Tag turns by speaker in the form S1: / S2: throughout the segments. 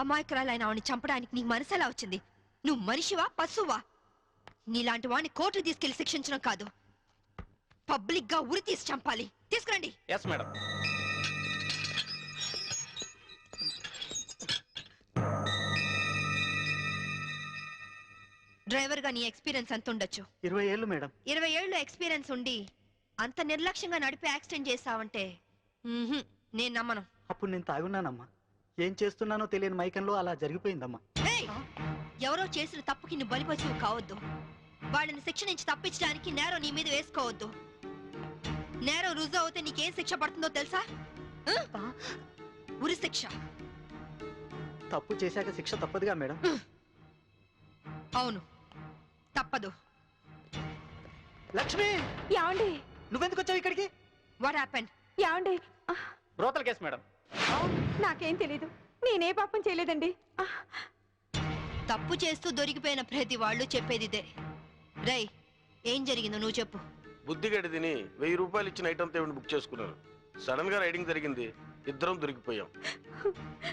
S1: అమాయకురాలైన ఆవిని చంపడానికి నీకు మనసు ఎలా వచ్చింది? నువ్వు మనిషివా పశువా? నీలాంటి వాడిని కోర్టుకు తీసుకెళ్లి శిక్షించడం కాదు, పబ్లిక్ గా ఉరి తీసి చంపాలి. తీసుకురండి.
S2: Yes madam.
S1: డ్రైవర్ గా నీ ఎక్స్పీరియన్స్ ఎంత ఉండొచ్చు?
S3: 20 ఏళ్ళు మేడం.
S1: 20 ఏళ్ళు ఎక్స్పీరియన్స్ ఉండి అంత నిర్లక్ష్యంగా నడిపి యాక్సిడెంట్ చేసావంటే నేను నమ్మను.
S3: అప్పుడు నేను తాగున్నానమ్మా. ఏం చేస్తున్నానో తెలియని మైకంలో అలా జరిగిపోయిందమ్మా.
S1: ఎవరో చేసిన తప్పుకి నువ్వు బలిపశువు కావద్దు. వాళ్ళని శిక్ష నుంచి తప్పించడానికి నేరం నీ మీద వేసుకోవద్దు. నేరం రుజువు అవుతే నీకేం శిక్ష పడుతుందో తెలుసా? ఉరి శిక్ష.
S3: తప్పు చేశాక శిక్ష తప్పదుగా మేడం?
S1: అవును, తప్పదు.
S3: లక్ష్మి,
S4: యాండి
S3: నువ్వెందుకు వచ్చావు ఇక్కడికి?
S1: What happened?
S4: యాండి
S2: బ్రోతల్ కేసు మేడం.
S4: నాకేం తెలీదు, నేనే పాపం చేయలేదండి.
S1: తప్పు చేస్తూ దొరికిపోయిన ప్రతి వాళ్ళు చెప్పేది ఇదే. రై, ఏం జరిగిందో నువ్వు చెప్పు.
S5: బుద్ధిగడి తిని 1000 రూపాయలు ఇచ్చిన ఐటమ్ తేవిని బుక్ చేసుకున్నాను. సడన్ గా రైడింగ్ జరిగింది, ఇద్దరం దొరికిపోయాం.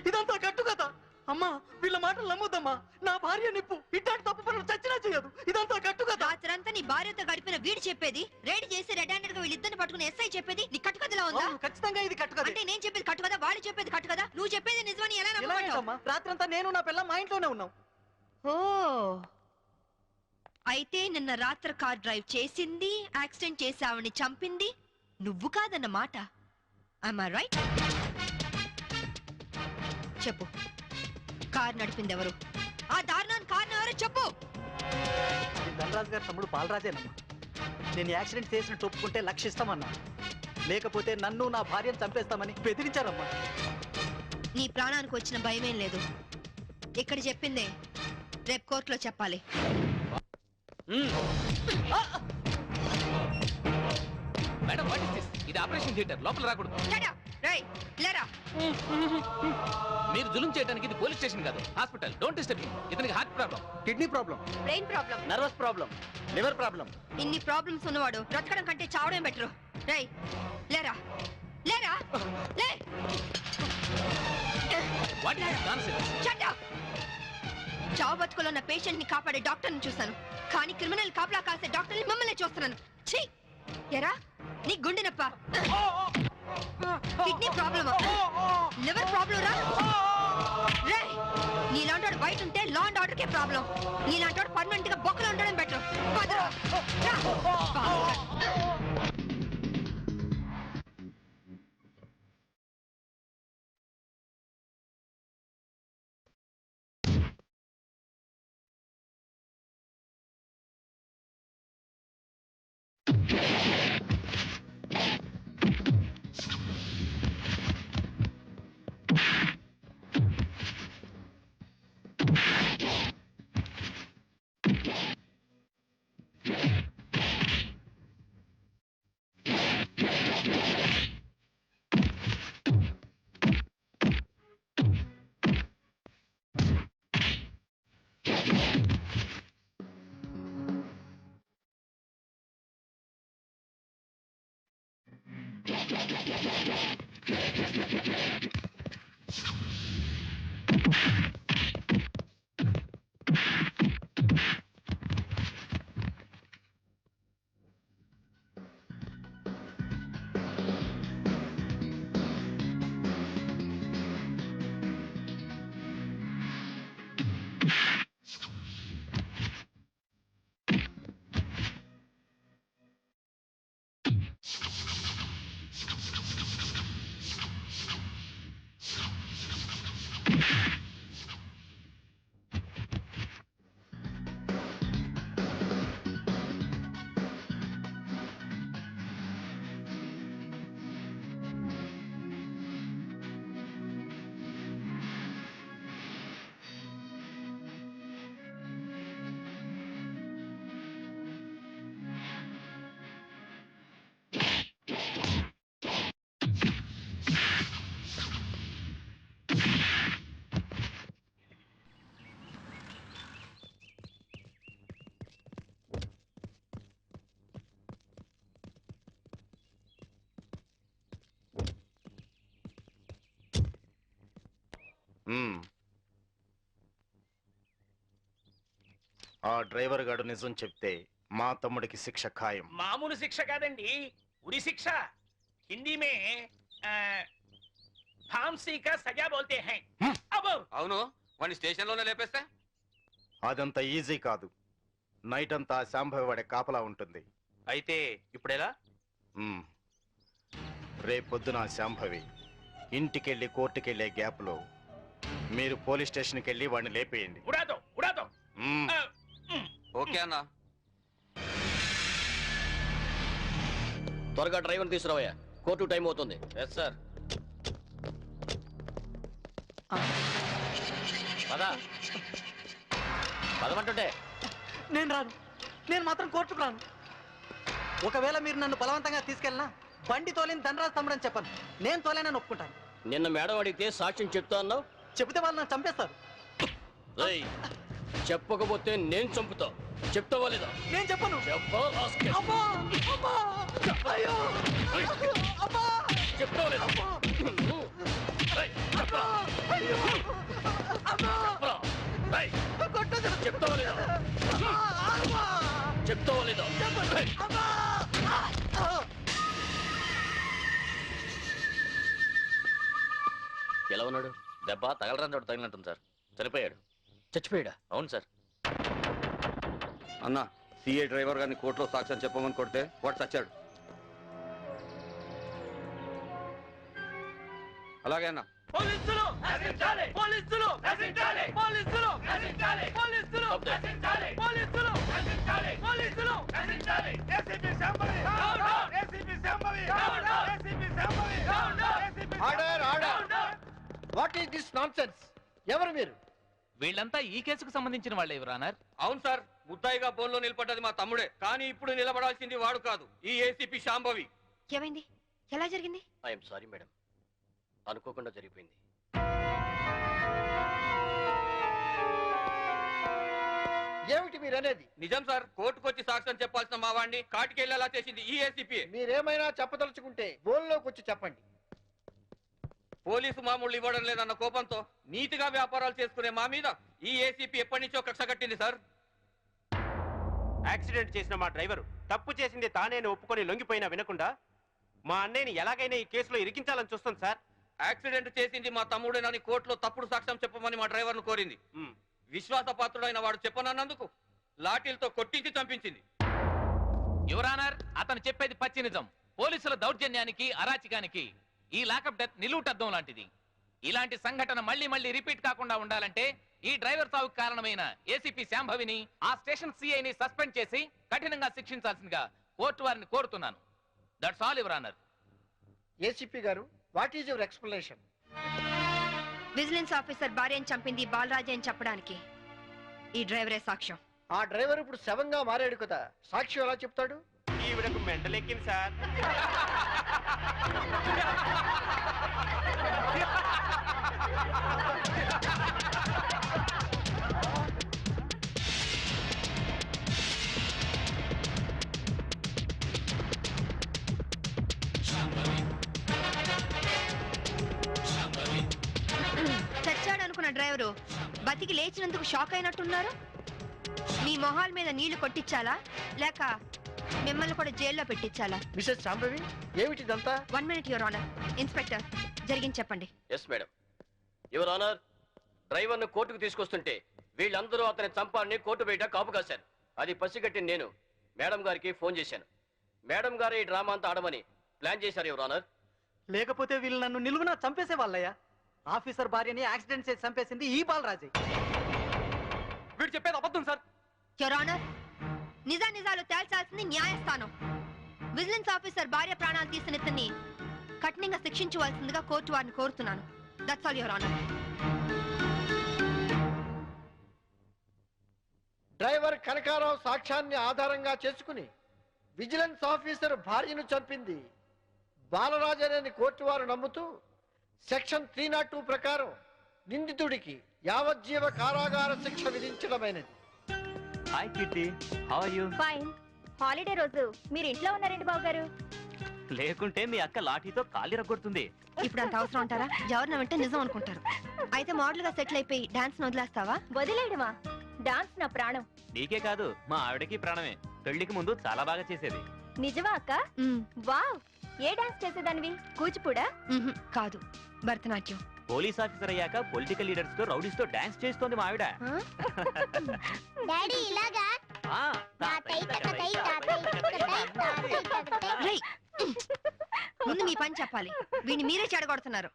S3: ఇదంతా కట్టు కదా అమ్మా. వీళ్ళ మాటలు నమ్మొద్దమ్మా. నా భార్య నిప్పు ఇట్లాంటి తప్పు పనులు చచ్చినా చేయదు. ఇదంతా కట్టు కదా.
S1: రాత్రంతా నీ భార్యతో గడిపిన వీడు చెప్పేది, రైడ్ చేసి రెడ్ హ్యాండెడ్ గా వీళ్ళిద్దరిని పట్టుకుని ఎస్ఐ చెప్పేది నీ కట్టు కథలా ఉందా?
S3: ఖచ్చితంగా ఇది కట్టు కదా.
S1: అంటే నేను చెప్పేది కట్టు కదా, వాళ్ళు చెప్పేది కట్టు కదా. నువ్వు చెప్పేది నిజమని ఎలా నమ్మమంటావు?
S3: రాత్రంతా నేను నా పిల్ల మా ఇంట్లోనే ఉన్నాం.
S1: ఓ, అయితే నిన్న రాత్రి కార్ డ్రైవ్ చేసింది, యాక్సిడెంట్ చేసావని చంపింది నువ్వు కాదన్నమాట. am I right? చెప్పు, కార్ నడిపింది ఎవరు? ఆ దారుణాన్ని కారణం ఎవరు చెప్పు.
S3: ధనరాజు గారి తమ్ముడు బాలరాజేనమ్మా. నేను యాక్సిడెంట్ చేసినట్టు ఒప్పుకుంటే లక్షిస్తామన్నా, లేకపోతే నన్ను నా భార్యను చంపేస్తామని బెదిరించారమ్మా.
S1: నీ ప్రాణానికి వచ్చిన భయమేం లేదు. ఇక్కడ చెప్పిందే రేపు కోర్టులో చెప్పాలి.
S2: Madam, what is this? ఇది ఆపరేషన్ థియేటర్, లోపల రాకూడదు. మీరు జులుం చేయడానికి ఇది పోలీస్ స్టేషన్ కాదు, హాస్పిటల్. Don't disturb him. ఇతనికి heart problem,
S3: kidney problem,
S1: brain problem,
S3: nervous problem, liver problem.
S1: ఇన్ని ప్రాబ్లమ్స్ ఉన్నవాడు బ్రతకడం కంటే చావడం బెటర్. రై, లేరా లేరా లే.
S2: What is this nonsense?
S1: Shut up. చావు బతుకులో ఉన్న పేషెంట్ ని కాపాడే డాక్టర్ని చూశాను, కానీ క్రిమినల్ కాపలా కాసే డాక్టర్ని మిమ్మల్ని చూస్తున్నాను. ఛీ! ఎరా, నీ గుండె నొప్ప, కిడ్నీ ప్రాబ్లమా, లివర్ ప్రాబ్లం రా. రేయ్, నీలాంటి బయట ఉంటే law and order K problem. నీలాంటి పర్మనెంట్ గా బొక్కలు ఉండడం బెటర్.
S6: ఆ డ్రైవర్ గాడు నిజం చెప్తే మా తమ్ముడికి శిక్ష ఖాయం.
S7: మామూలు శిక్ష కాదండి, ఉరి శిక్ష. హిందీ మే फांसी का सजा बोलते हैं. अब
S2: అవును, వాడిని స్టేషన్ లోనే లేపేస్తే
S6: అదంత ఈజీ కాదు. నైట్ అంతా శాంభవి వాడే కాపలా ఉంటుంది.
S2: అయితే ఇప్పుడెలా?
S6: మ్మ్. రేపొద్దున శాంభవి ఇంటికెళ్ళి కోర్టుకెళ్ళే గ్యాప్ లో మీరు పోలీస్ స్టేషన్కి వెళ్ళి వాడిని లేపేయండి.
S7: उड़ा दो, उड़ा दो.
S6: మ్మ్.
S2: ఓకే అన్నా.
S8: త్వరగా డ్రైవర్ తీసుకురావయ్యా, కోర్టు టైం అవుతుంది.
S2: Yes sir. పదా పదమంటుంటే
S3: నేను రాను. నేను మాత్రం కోర్టుకు రాను. ఒకవేళ మీరు నన్ను బలవంతంగా తీసుకెళ్ళినా బండి తోలేని ధనరాజ్ తమ్ముడు అని చెప్పను. నేను తోలేనని ఒప్పుకుంటాను.
S8: నిన్న మేడం అడిగితే సాక్ష్యం చెప్తా అన్నావు.
S3: చెబితే వాళ్ళు నన్ను చంపేస్తారు.
S8: రేయ్, చెప్పకపోతే నేను చంపుతా. చెప్తావా లేదా?
S3: నేను చెప్పను.
S8: చెప్పా రాస్కెల్.
S3: అబ్బా! అబ్బా! అయ్యో! అబ్బా!
S8: చెప్తావా లేదా? రేయ్, చెప్పరా?
S3: అయ్యో! అబ్బా!
S8: చెప్పరా? రేయ్,
S3: కొట్టొద్దు.
S8: చెప్తావా లేదా?
S3: అబ్బా!
S8: చెప్తావా లేదా? రేయ్,
S3: అబ్బా!
S8: ఎలా ఉన్నాడు?
S2: దెబ్బ తగలరాని చోట తగిలినట్టుంది సార్. చనిపోయాడు.
S8: చచ్చిపోయాడా?
S2: అవును సార్.
S9: అన్న సిఏ డ్రైవర్ గారిని కోర్టులో సాక్ష్యం చెప్పమని కొడితే వాడు చచ్చాడు. అలాగే అన్న.
S7: పోలీసులు నశించాలి, పోలీసులు నశించాలి, పోలీసులు నశించాలి, పోలీసులు నశించాలి, పోలీసులు నశించాలి, పోలీసులు నశించాలి. ACP Shambhavi down down, ACP Shambhavi down down, ACP Shambhavi down down, ACP
S10: order order. What is this nonsense? ఎవరు మీరు?
S2: వీళ్ళంతా ఈ కేసుకు సంబంధించిన వాళ్ళే యువరానర్.
S9: అవును సార్, ముద్దాయిగా బోన్లో నిలబడ్డది మా తమ్ముడే, కానీ ఇప్పుడు నిలబడాల్సింది వాడు కాదు, ఈ ఏసీపీ శాంభవి.
S1: ఏమైంది? ఎలా జరిగింది?
S8: ఐఎమ్ సారీ మేడం, అనుకోకుండా జరిగిపోయింది.
S10: ఏమిటి మీరు అనేది?
S9: నిజం సార్, కోర్టుకు వచ్చి సాక్ష్యం చెప్పాల్సిన మా వాడిని కాటికెళ్ళేలా చేసింది ఈ ఏసీపీ.
S10: మీరేమైనా చెప్పదలుచుకుంటే బోల్లోకి వచ్చి చెప్పండి.
S9: పోలీసు మామూలు ఇవ్వడం లేదన్న కోపంతో నీతిగా వ్యాపారాలు చేసుకునే మా మీద ఈ ఏసీపీ ఎప్పటి నుంచో కక్ష కట్టింది సార్.
S11: యాక్సిడెంట్ చేసిన మా డ్రైవరు తప్పు చేసింది తానేని ఒప్పుకొని లొంగిపోయినా వినకుండా మా అన్నయ్యని ఎలాగైనా ఈ కేసులో ఇరికించాలని చూస్తుంది సార్.
S9: యాక్సిడెంట్ చేసింది మా తమ్ముడేనని కోర్టులో తప్పుడు సాక్ష్యం చెప్పమని మా డ్రైవర్ను కోరింది. విశ్వాసపాత్రుడైన వాడు చెప్పనన్నందుకు లాఠీలతో కొట్టించి చంపించింది.
S2: యువరానర్, అతను చెప్పేది పచ్చి నిజం. పోలీసుల దౌర్జన్యానికి, అరాచకానికి ఈ లాకప్ డెత్ నిలువుటద్దం లాంటిది. ఇలాంటి సంఘటన మళ్ళీ మళ్ళీ రిపీట్ కాకుండా ఉండాలంటే ఈ డ్రైవర్ సావుకు కారణమైన ఏసీపీ శాంభవిని, ఆ స్టేషన్ సిఐని సస్పెండ్ చేసి కఠినంగా శిక్షించాల్సిందిగా కోర్టు వారిని కోరుతున్నాను. That's all your honour.
S10: ఏసీపీ గారు, what is your explanation?
S1: Vigilance officer భార్యను చంపింది బాలరాజే అని చెప్పడానికి ఈ డ్రైవరే సాక్ష్యం.
S10: ఆ డ్రైవర్ ఇప్పుడు శవంగా మారాడు కదా, సాక్షి ఎలా చెప్తాడు?
S11: ఈవిడకు మెంటలెక్కింది సార్.
S1: చచ్చాడు అనుకున్న డ్రైవరు బతికి లేచినందుకు షాక్ అయినట్టున్నారు. మీ మొహాల మీద నీళ్లు కొట్టించాలా లేక మిమ్మల్ని కూడా జైల్లో పెట్టించాలా?
S10: మిసెస్ శాంభవి, ఏమిటిదంతా?
S1: 1 minute యువర్ ఆనర్. ఇన్స్పెక్టర్, జరిగింది చెప్పండి.
S8: Yes madam. యువర్ ఆనర్, డ్రైవర్ను కోర్టుకు తీసుకొస్తుంటే వీళ్ళందరూ అతని చంపాలని కోర్టు బయట కాపు కాశారు. అది పసిగట్టి నేను మేడం గారికి ఫోన్ చేశాను. మేడం గారు ఈ డ్రామా అంతా ఆడమని ప్లాన్ చేశారు యువర్ ఆనర్.
S3: లేకపోతే వీళ్ళు నన్ను నిలువున చంపేసే వాళ్ళయ్యా. ఆఫీసర్ భార్యని యాక్సిడెంట్ చేసి చంపేసింది ఈ బాలరాజే.
S9: వీడు చెప్పేది అబద్ధం సార్.
S1: యువర్ ఆనర్, నిజాలు తేల్చాల్సింది న్యాయస్థానం. విజిలెన్స్ ఆఫీసర్ భార్య ప్రాణాలు తీసిన ఇతన్ని కఠినంగా శిక్షించవలసిందిగా కోర్టు వారిని కోరుతున్నాను. That's all your honour.
S10: Driver Kanakarao సాక్ష్యాన్ని ఆధారంగా చేసుకుని విజిలెన్స్ ఆఫీసర్ భార్యను చంపింది బాలరాజనేని కోర్టు వారు నమ్ముతూ సెక్షన్ 302 ప్రకారం నిందితుడికి యావజ్జీవ కారాగార శిక్ష విధించడమైనది.
S3: Hi Kitty, how are you?
S4: Fine. Holiday రోజు మీరు ఇంట్లో ఉన్నారండి బాబు గారు.
S3: లేకుంటే మీ అక్క లాఠీతో కాలి రగొడుతుంది.
S1: ఇప్పుడు అంత అవసరం అంటారా? ఎవరిన వెంటే నిజం అనుకుంటారు. అయితే మోడల్ గా సెటిల్ అయిపోయి డాన్స్ వదిలేస్తావా?
S4: వదిలేయడమా? డాన్స్ నా ప్రాణం.
S12: నీకే కాదు మా ఆవిడకి ప్రాణమే. పెళ్లికి ముందు చాలా బాగా చేసేది.
S4: నిజమా అక్క? వావ్, ఏ డాన్స్ చేసేదానివి? కూచిపూడా?
S1: కాదు, భరతనాట్యం.
S12: పోలీస్ ఆఫీసర్ అయ్యాక పొలిటికల్ లీడర్స్ తో రౌడీస్ తో డాన్స్ చేస్తోంది మా ఆవిడ.
S13: డాడీ ఇలాగా
S12: ఆ,
S1: రేయ్, ముందు మీ పని చెప్పాలి. వీడిని మీరే చెడగొడుతున్నారు.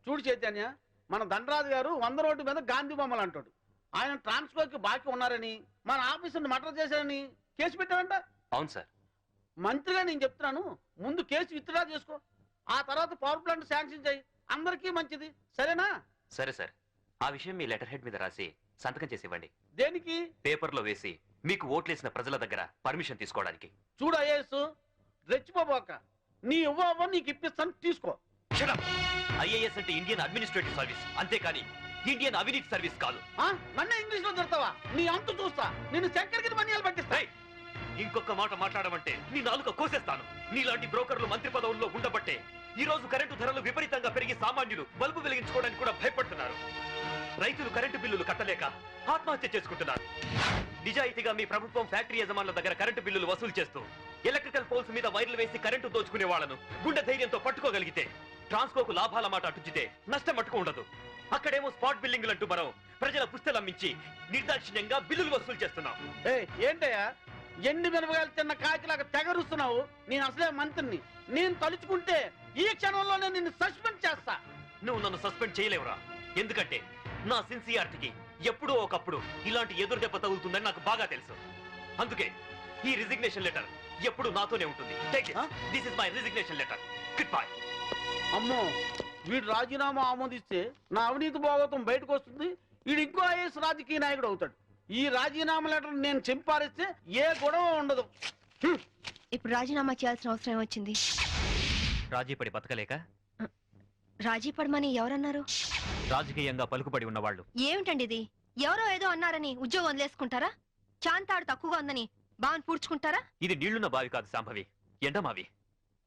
S10: చూడు చైతన్య, మన ధనరాజు గారు 100 రోడ్డు మీద గాంధీ బొమ్మలు అంటాడు. ఆయన ట్రాన్స్ఫర్ కి బాకీ ఉన్నారని, మన ఆఫీసుని మర్డర్ చేశారని కేసు పెట్టారంట.
S12: అవును సార్.
S10: మంత్రిగా నేను చెప్తున్నాను, ముందు కేసు విత్డ్రా చేసుకో, ఆ తర్వాత పవర్ ప్లాంట్ శాంక్షన్ చేయి. అందరికీ మంచిది, సరేనా?
S12: సరే సార్, ఆ విషయం మీ లెటర్ హెడ్ మీద రాసి సంతకం చేసి ఇవ్వండి.
S10: దేనికి?
S12: పేపర్లో వేసి మీకు ఓట్లేసిన ప్రజల దగ్గర పర్మిషన్ తీసుకోవడానికి.
S10: చూడు ఐఏఎస్, రెచ్చిపోబాక. నీ ఇవ్వ నీకు ఇప్పిస్తాను, తీసుకో.
S12: ఐఏఎస్ అంటే ఇండియన్ అడ్మినిస్ట్రేటివ్ సర్వీస్, అంతేకాని ఇండియన్ అవినీతి సర్వీస్ కాదు.
S10: నన్ను ఇంగ్లీష్ లో తిడతావా? నీ అంతు చూస్తా, నిన్ను చక్కెరకి మన్యాలు పట్టిస్తా.
S12: ఇంకొక మాట మాట్లాడమంటే నీ నాలుక కోసేస్తాను. నీలాంటి బ్రోకర్లు మంత్రి పదవుల్లో ఉండబట్టే ఈ రోజు కరెంటు ధరలు విపరీతంగా పెరిగి సామాన్యులు బల్బు వెలిగించుకోవడానికి కూడా భయపడుతున్నారు. రైతులు కరెంటు బిల్లులు కట్టలేక ఆత్మహత్య చేసుకుంటున్నారు. నిజాయితీగా మీ ప్రభుత్వం ఫ్యాక్టరీ యజమానుల దగ్గర కరెంటు బిల్లులు వసూలు చేస్తూ ఎలక్ట్రికల్ పోల్స్ మీద వైర్లు వేసి కరెంటు దోచుకునే వాళ్లను గుండె ధైర్యంతో పట్టుకోగలిగితే, ట్రాన్స్కోకు లాభాల మాట అటుచితే నష్టం మట్టుకు ఉండదు. అక్కడేమో స్పాట్ బిల్లింగ్లు అంటూ మనం ప్రజల పుస్తలు అమ్మించి నిర్దాక్షిణ్యంగా బిల్లులు వసూలు చేస్తున్నాం.
S10: ఏంటయ్యా ఎండి మిరపకాయలు తిన్న కాకిలాగా తెగరుస్తున్నావు? నేను అసలే మంత్రిని. నేను తలుచుకుంటే ఈ క్షణంలోనే నిన్ను సస్పెండ్ చేస్తా.
S12: నువ్వు నన్ను సస్పెండ్ చేయలేవురా, ఎందుకంటే నా సిన్సియారిటీకి ఎప్పుడో ఒకప్పుడు ఇలాంటి ఎదురు దెబ్బ తగులుతుందని నాకు బాగా తెలుసు. అందుకే ఈ రిజిగ్నేషన్ లెటర్ ఎప్పుడు నాతోనే ఉంటుంది. This is my resignation letter. Good bye.
S10: అమ్మో, వీడు రాజీనామా ఆమోదిస్తే నా అవినీతి భాగవతం బయటకు వస్తుంది. వీడు ఇంకో ఐఎస్ రాజకీయ నాయకుడు అవుతాడు. ఈ రాజీనామా లెటర్ నేను చింపారిస్తే ఏ గొడవ ఉండదు.
S1: ఇప్పుడు రాజీనామా చేయాల్సిన అవసరం ఏమొచ్చింది?
S12: రాజీ పడి బతకలేక?
S1: రాజీ పడమని ఎవరన్నారు?
S12: రాజకీయంగా పలుకుబడి ఉన్నవాళ్ళు.
S1: ఏమిటండి ఇది? ఎవరో ఏదో అన్నారని ఉద్యోగం వదిలేసుకుంటారా? చాంతాడు తక్కువగా ఉందని బావని పూడ్చుకుంటారా?
S12: ఇది నీళ్లున్న బావి కాదు శాంభవి, ఎండమావి.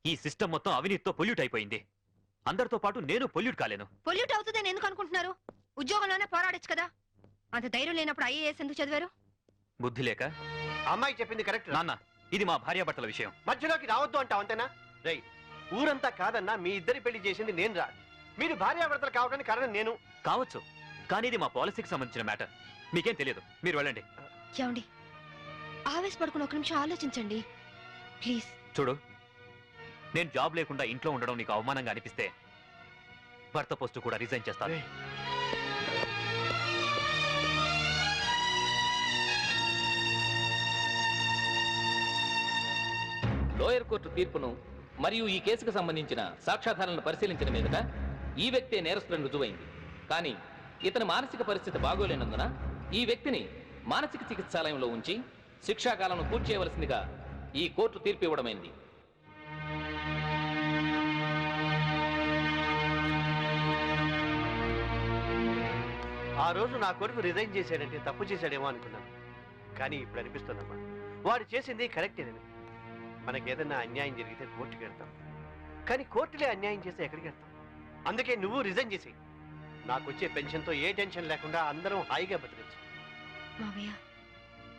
S12: ఈ సిస్టమ్ మొత్తం అవినీతితో పొల్యూట్ అయిపోయింది. అందరితో పాటు నేను పొల్యూట్ కాలేను.
S1: పొల్యూట్ అవుతుందని ఎందుకు అనుకుంటున్నారు? ఉద్యోగంలోనే పోరాడొచ్చు కదా. అంత ధైర్యం లేనప్పుడు ఐఏఎస్ ఎందుకు చదివారు?
S12: బుద్ధి లేక.
S11: అమ్మాయి చెప్పింది కరెక్ట్
S12: నాన్న, ఇది మా భార్యాభర్తల విషయం.
S11: మధ్యలోకి రావద్దు అంటావు, అంతేనా? రై, ఊరంతా కాదన్నా మీ ఇద్దరి పెళ్లి చేసింది నేను రా. మీరు భార్యాభర్తలు కావడానికి కారణం నేను
S12: కావచ్చు, కానీ ఇది మా పాలసీకి సంబంధించిన మ్యాటర్. మీకేం తెలియదు, మీరు వెళ్ళండి.
S1: ఏమండి, ఆవేశపడుకుని ఒక నిమిషం ఆలోచించండి ప్లీజ్.
S12: చూడు, నేను జాబ్ లేకుండా ఇంట్లో ఉండడం నీకు అవమానంగా అనిపిస్తే భర్త పోస్టు కూడా రిజైన్ చేస్తాను.
S2: లోయర్ కోర్టు తీర్పును మరియు ఈ కేసుకు సంబంధించిన సాక్ష్యాధారాలను పరిశీలించిన మీదట ఈ వ్యక్తే నేరస్తులను రుజువైంది. కానీ ఇతని మానసిక పరిస్థితి బాగోలేనందున ఈ వ్యక్తిని మానసిక చికిత్సాలయంలో ఉంచి శిక్షాకాలను పూర్తి చేయవలసిందిగా ఈ కోర్టు తీర్పు ఇవ్వడమైంది.
S11: ఆ రోజు నా కొడుకు రిజైన్ చేశాడంటే తప్పు చేశాడేమో అనుకున్నాను. కానీ ఇప్పుడు అనిపిస్తుందమ్మా, వాడు చేసింది కరెక్టేనని. మనకేదన్నా అన్యాయం జరిగితే కోర్టుకి వెళ్తాం, కానీ కోర్టులే అన్యాయం చేస్తే ఎక్కడికి వెళ్తాం? అందుకే నువ్వు రిజైన్ చేసి నాకు వచ్చే పెన్షన్తో ఏ టెన్షన్ లేకుండా అందరం హాయిగా బతికచ్చు.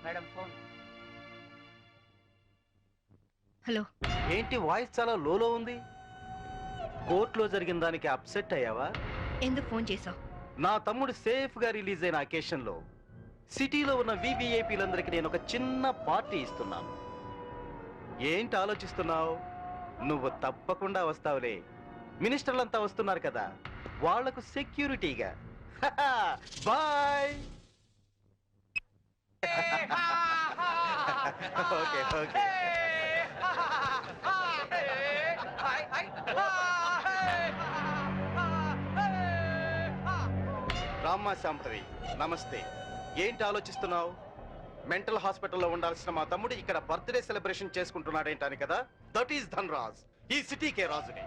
S10: Madam phone.
S1: హలో.
S6: ఏంటి వాయిస్ చాలా లోలో ఉంది? కోర్టులో జరిగిన దానికి అప్సెట్ అయ్యావా?
S1: ఎందుకు ఫోన్ చేసావు?
S6: నా తమ్ముడు సేఫ్ గా రిలీజ్ అయిన అకేషన్ లో సిటీలో ఉన్న వివిఐపీలందరికీ నేను ఒక చిన్న పార్టీ ఇస్తున్నాను. ఏంటి ఆలోచిస్తున్నావు? నువ్వు తప్పకుండా వస్తావులే. మినిస్టర్లంతా వస్తున్నారు కదా, వాళ్లకు సెక్యూరిటీగా. బాయ్. Okay okay. రామ్మా శాంభవి, నమస్తే. ఏంటి ఆలోచిస్తున్నావు? మెంటల్ హాస్పిటల్లో ఉండాల్సిన మా తమ్ముడు ఇక్కడ బర్త్డే సెలబ్రేషన్ చేసుకుంటున్నాడేంటాని కదా. దట్ ఈస్ ధనరాజ్, ఈ సిటీకే రాజుని.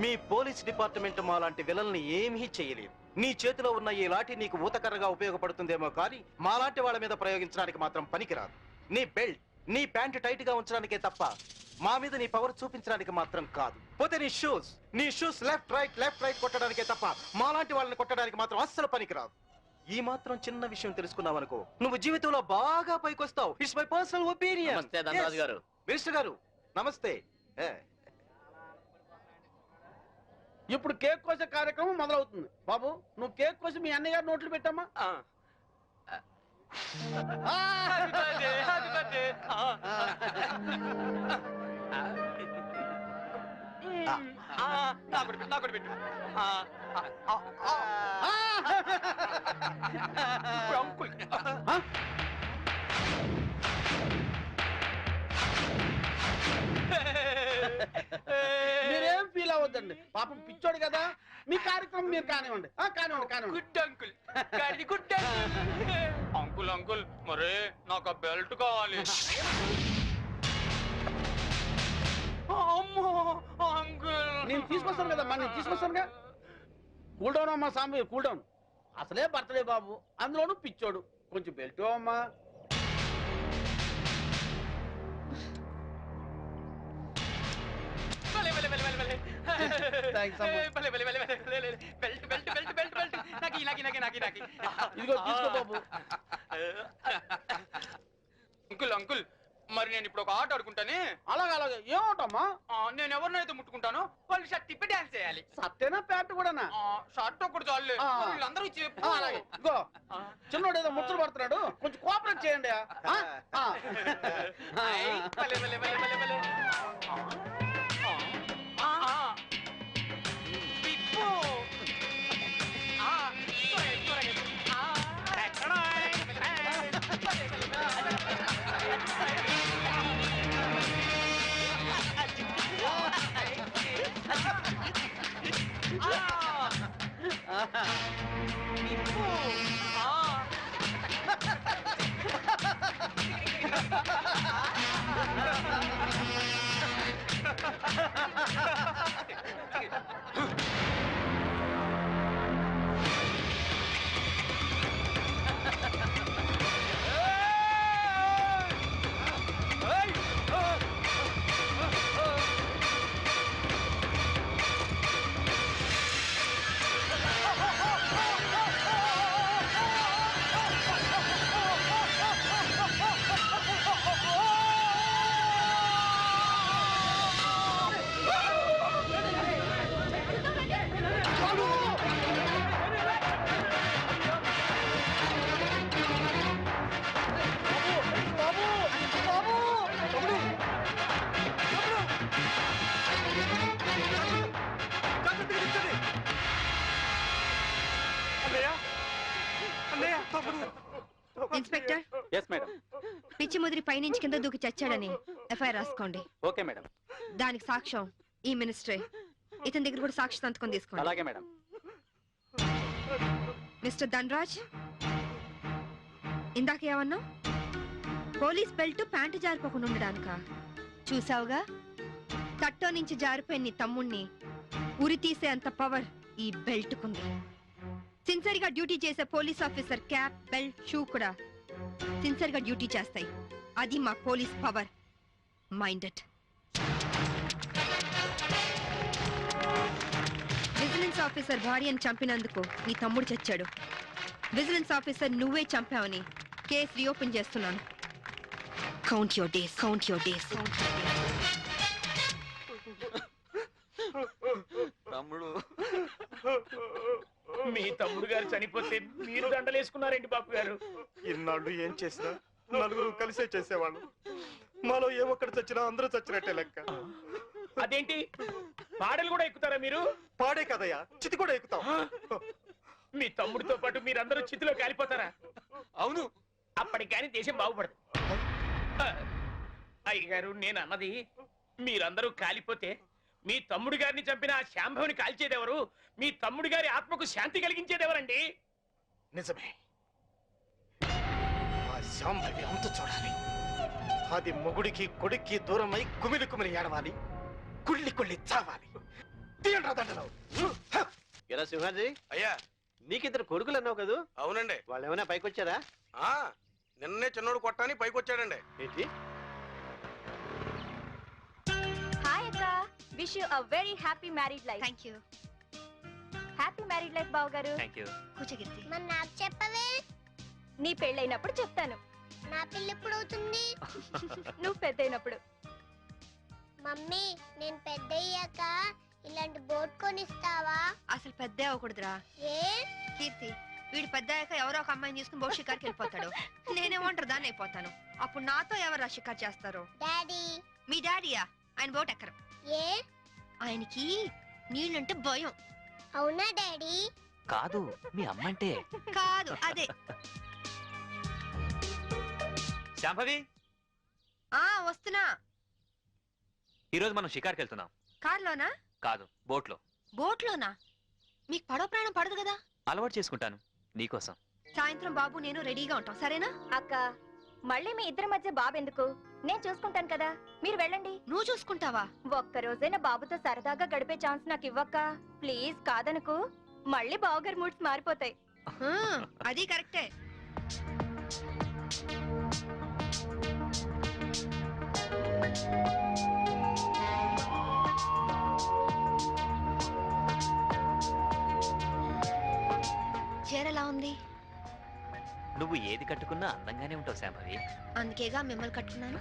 S6: మీ పోలీస్ డిపార్ట్మెంట్ మా లాంటి విలన్ని ఏమీ చేయలేదు. నీ చేతిలో ఉన్న ఈ లాఠీ నీకు ఊతకర్రగా ఉపయోగపడుతుందేమో కానీ మాలాంటి వాళ్ళ మీద ప్రయోగించడానికి మాత్రం పనికిరాదు. నీ బెల్ట్, నీ ప్యాంటు టైట్ గా ఉంచడానికే తప్ప మా మీద నీ పవర్ చూపించడానికి మాత్రం కాదు. పోతే నీ షూస్ లెఫ్ట్ రైట్ కొట్టడానికే తప్ప మాలాంటి వాళ్ళని కొట్టడానికి మాత్రం అస్సలు పనికిరాదు. ఈ మాత్రం చిన్న విషయం తెలుసుకున్నావు అనుకో, నువ్వు జీవితంలో బాగా పైకొస్తావు. It's my personal opinion.
S8: నమస్తే ధనరాజు గారు.
S6: మినిస్టర్ గారు నమస్తే.
S10: ఇప్పుడు కేక్ కోసే కార్యక్రమం మొదలవుతుంది. బాబు నువ్వు కేక్ కోసి మీ అన్నయ్య గారు నోట్లు పెట్టమ్మా. మీరేం ఫీల్ అవ్వద్దండి, పాపం పిచ్చోడు కదా. మీ కార్యక్రమం మీరు కానివ్వండి. కానివ్వండి.
S9: Good uncle, good uncle. Uncle మరే నాకు ఆ బెల్ట్ కావాలి. అమ్మో అంకుల్,
S10: నేను తీసుకొస్తాను కదమ్మా, నేను తీసుకొస్తానుగా. కూల్ డౌన్ అమ్మా సాంబి, కూల్ డౌన్. అసలే బర్త్డే బాబు, అందులోనూ పిచ్చోడు. కొంచెం బెల్ట్ అమ్మా. ఇదిగో తీసుకో బాబు.
S9: అంకుల్ అంకుల్, మరి నేను ఇప్పుడు ఒక ఆట ఆడుకుంటానే.
S10: అలాగే ఏమవుతామా?
S9: నేను ఎవరినైతే ముట్టుకుంటానో వాళ్ళు షర్ట్ తిప్పి డాన్స్ చేయాలి.
S10: సత్తేనా ప్యాంట్ కూడానా?
S9: షర్ట్ ఒకటి చాలే, వీళ్ళందరూ చెప్పు.
S10: అలాగే ఇదిగో, చిన్నోడు ఏదో ముచ్చలు పడుతున్నాడు, కొంచెం కోఆపరేట్ చేయండి.
S9: భలే, భలే, భలే, భలే, భలే. తిప్పు.
S1: Inspector,
S3: yes madam.
S1: పిచ్చి ముదిరి పైనుంచి కింద దూకి చచ్చాడని ఎఫ్ఐఆర్ రాసుకోండి.
S3: Okay madam.
S1: దానికి సాక్ష్యం ఈ మినిస్టరే. ఇతని దగ్గర కూడా సాక్షి సంతకం తీసుకోండి.
S3: అలాగే మేడం.
S1: మిస్టర్ ధనరాజ్, ఇందాక ఏమన్నా? పోలీస్ బెల్ట్ ప్యాంటు జారిపోకుండా ఉండడానిక? చూసావుగా, తట్టో నుంచి జారిపోయిన నీ తమ్ముణ్ణి ఉరి తీసే అంత పవర్ ఈ బెల్ట్ కుంది. సిన్సియర్ గా డ్యూటీ చేసే police officer cap, belt, shoe కూడా సిన్సియర్ గా డ్యూటీ చేస్తాయి. అది మా police power. Mind it. Vigilance officer భార్యను చంపినందుకు నీ తమ్ముడు చచ్చాడు. విజిలెన్స్ ఆఫీసర్ నువ్వే చంపావని కేసు రీఓపెన్ చేస్తున్నాను. Count your days, count your days.
S12: తమ్ముడు, మీ తమ్ముడు గారు చనిపోతే మీరు దండలేసుకున్నారేంటి బాబు గారు?
S6: ఇన్నాళ్ళు ఏం చేసినా నలుగురు కలిసే చేసేవాళ్ళు. మాలో ఏ ఒక్కడు చచ్చినా అందరూ చచ్చినట్టే లెక్క.
S12: అదేంటి, పాడలు కూడా ఎక్కుతారా మీరు?
S6: పాడే కదయ్యా, చితి కూడా ఎక్కుతాం.
S12: మీ తమ్ముడితో పాటు మీరందరూ చితిలో కాలిపోతారా?
S9: అవును,
S12: అప్పటికి కానీ దేశం బాగుపడదు. అయ్యగారు, నేను అన్నది మీరందరూ కాలిపోతే మీ తమ్ముడు గారిని చంపిన ఆ శాంభవిని కాల్చేదెవరు? మీ తమ్ముడి గారి ఆత్మకు శాంతి కలిగించేదెవరండి?
S6: నిజమే, ఆ శాంభవి అంతు చూడాలి. అది మొగుడికి కొడుక్కి దూరమై కుమిలి కుమిలి ఏడవాలి, కుళ్ళి కుళ్ళి చావాలి. తీయండి రా దండలు.
S11: ఎరా సింహాజీ,
S5: అయ్యా,
S11: నీకిద్దరు కొడుకులు అన్నావు కదా?
S5: అవునండి.
S11: వాళ్ళు ఏమైనా పైకి వచ్చారా?
S5: నిన్నే చిన్నోడు కొట్టాని పైకి వచ్చాడండి.
S11: ఏంటి?
S4: హాయ్ అక్క, wish you a very happy married life.
S1: Thank you.
S4: Happy married life బావగారు.
S12: Thank you.
S1: కూర్చోగిర్తి.
S4: మరి నాకు చెప్పవే? నీ పెళ్ళైనప్పుడు చెప్తాను.
S13: నా పెళ్ళి ఎప్పుడు అవుతుంది?
S4: నువ్వు పెద్దయినప్పుడు.
S13: మమ్మీ నేను పెద్ద అయ్యాక ఇలాంటి బోట్ కొనిస్తావా?
S1: అసలు పెద్ద అవ్వకూడదురా.
S13: ఏ?
S1: కీర్తి, వీడు పెద్ద అయ్యాక ఎవరో ఒక అమ్మాయిని తీసుకుని బోట్ షికార్కి వెళ్ళిపోతాడు. నేనేమంటారు దాన్ని అయిపోతాను. అప్పుడు నాతో ఎవరు షికార్ చేస్తారు?
S13: డాడీ.
S1: మీ డాడీయా? ఆయన బోట్ ఎక్కరు.
S13: ఏ?
S1: ఆయనకి నీళ్ళంటే భయం.
S13: అవునా డాడీ?
S12: కాదు, మీ అమ్మంటే.
S1: కాదు, అదే.
S12: శాంభవి,
S1: వస్తున్నా.
S12: ఈరోజు మనం షికార్కి వెళ్తున్నాం.
S1: కార్లోనా?
S12: కాదు, బోట్లో.
S1: బోట్లోనా? మీకు పడవ ప్రాణం పడదు కదా?
S12: అలవాటు చేసుకుంటాను నీకోసం.
S1: సాయంత్రం బాబు నేను రెడీగా ఉంటాం, సరేనా?
S4: అక్క, మళ్ళీ మీ ఇద్దరి మధ్య బాబు ఎందుకు? నేను చూసుకుంటాను కదా, మీరు వెళ్ళండి.
S1: నువ్వు చూసుకుంటావా?
S4: ఒక్కరోజైనా బాబుతో సరదాగా గడిపే ఛాన్స్ నాకు ఇవ్వక్క ప్లీజ్. కాదనుకు, మళ్ళీ బావగారి మూడ్స్ మారిపోతాయి.
S1: అది కరెక్టే. చీరలా ఉంది?
S12: నువ్వు ఏది కట్టుకున్నా అందంగానే ఉంటావు శాంభవి.
S1: అందుకేగా మిమ్మల్ని కట్టుకున్నాను.